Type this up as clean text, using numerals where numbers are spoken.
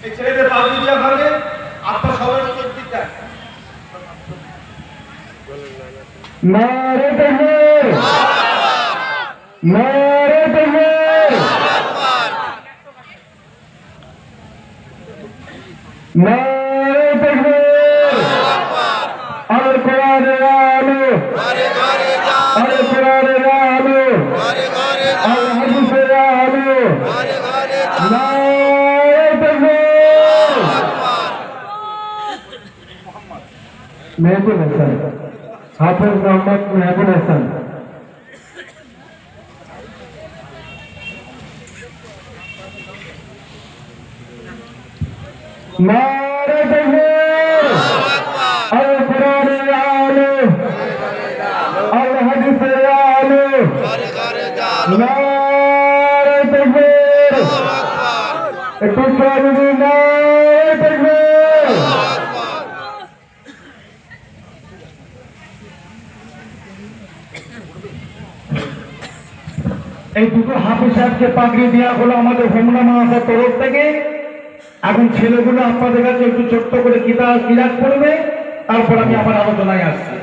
এই ছেলেদের পাবলিক যা ভাগে আপনার সবার উত্তর দিতে নারে তাকবীর নারে তাকবীর নারে তাকবীর আল কোরআনের আলো আল কোরআনের আলো আল হাদিসের আলো নারে তাকবীর মেহবুব হাসান হাফেজ মোহাম্মদ মেহবুব হাসান নারে তাকবীর আল কোরআনের আলো আল হাদিসের আলো নারে তাকবীর একটু সামনে নারে তাকবীর এই দুটো হাফেজ সাহেবকে পাগড়ি দেওয়া হলো আমাদের হোমনা মাহাসার তরফ থেকে। এখন ছেলেগুলো আপনাদের কাছে একটু ছোট্ট করে কিতাব কিরাত করবে, তারপর আমি আমার আলোচনায় আসছি।